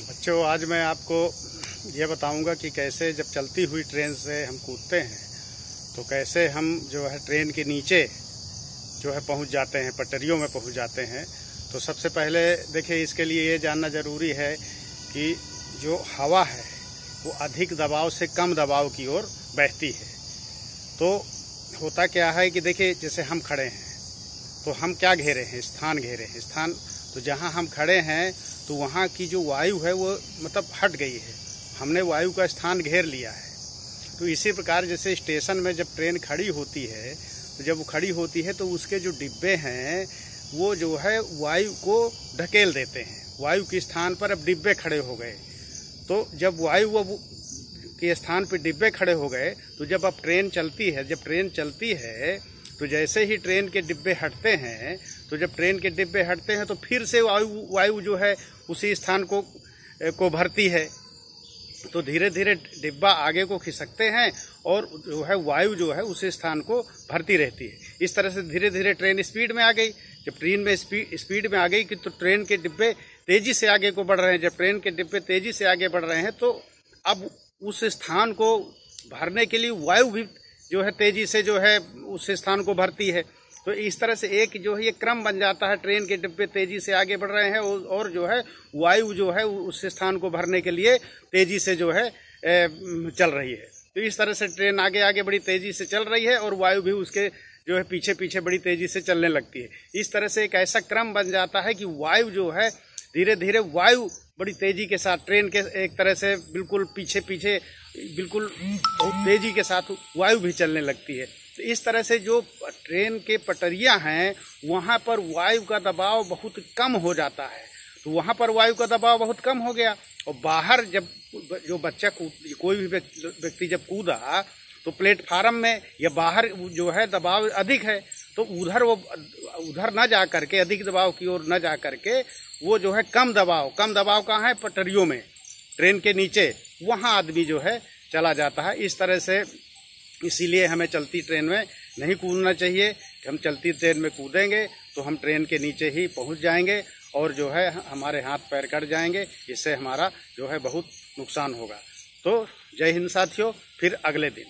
बच्चों, आज मैं आपको ये बताऊंगा कि कैसे जब चलती हुई ट्रेन से हम कूदते हैं तो कैसे हम जो है ट्रेन के नीचे जो है पहुंच जाते हैं, पटरियों में पहुंच जाते हैं। तो सबसे पहले देखिए, इसके लिए ये जानना ज़रूरी है कि जो हवा है वो अधिक दबाव से कम दबाव की ओर बहती है। तो होता क्या है कि देखिए, जैसे हम खड़े हैं तो हम क्या घेरे हैं, स्थान घेरे हैं। स्थान तो जहाँ हम खड़े हैं तो वहाँ की जो वायु है वो मतलब हट गई है, हमने वायु का स्थान घेर लिया है। तो इसी प्रकार जैसे स्टेशन में जब ट्रेन खड़ी होती है तो जब वो खड़ी होती है तो उसके जो डिब्बे हैं वो जो है वायु को ढकेल देते हैं। वायु के स्थान पर अब डिब्बे खड़े हो गए। तो जब वायु के स्थान पर डिब्बे खड़े हो गए तो जब अब ट्रेन चलती है, जब ट्रेन चलती है तो जैसे ही ट्रेन के डिब्बे हटते हैं, तो जब ट्रेन के डिब्बे हटते हैं तो फिर से वायु जो है उसी स्थान को भरती है। तो धीरे धीरे डिब्बा आगे को खिसकते हैं और जो है वायु जो है उसी स्थान को भरती रहती है। इस तरह से धीरे धीरे ट्रेन स्पीड में आ गई। जब ट्रेन में स्पीड में आ गई कि तो ट्रेन के डिब्बे तेजी से आगे को बढ़ रहे हैं। जब ट्रेन के डिब्बे तेजी से आगे बढ़ रहे हैं तो अब उस स्थान को भरने के लिए वायु भी जो है तेजी से जो है उस स्थान को भरती है। तो इस तरह से एक जो है ये क्रम बन जाता है, ट्रेन के डिब्बे तेजी से आगे बढ़ रहे हैं और जो है वायु जो है उस स्थान को भरने के लिए तेजी से जो है चल रही है। तो इस तरह से ट्रेन आगे आगे बड़ी तेजी से चल रही है और वायु भी उसके जो है पीछे पीछे बड़ी तेजी से चलने लगती है। इस तरह से एक ऐसा क्रम बन जाता है कि वायु जो है धीरे धीरे वायु बड़ी तेजी के साथ ट्रेन के एक तरह से बिल्कुल पीछे पीछे बिल्कुल बहुत तेजी के साथ वायु भी चलने लगती है। तो इस तरह से जो ट्रेन के पटरियां हैं वहां पर वायु का दबाव बहुत कम हो जाता है। तो वहां पर वायु का दबाव बहुत कम हो गया और बाहर जब जो बच्चा कोई भी व्यक्ति जब कूदा तो प्लेटफार्म में या बाहर जो है दबाव अधिक है, तो उधर न जा करके, अधिक दबाव की ओर न जा करके वो जो है कम दबाव कहाँ है, पटरियों में, ट्रेन के नीचे, वहाँ आदमी जो है चला जाता है। इस तरह से इसीलिए हमें चलती ट्रेन में नहीं कूदना चाहिए। हम चलती ट्रेन में कूदेंगे तो हम ट्रेन के नीचे ही पहुँच जाएंगे और जो है हमारे हाथ पैर कट जाएंगे। इससे हमारा जो है बहुत नुकसान होगा। तो जय हिंद साथियों, फिर अगले दिन।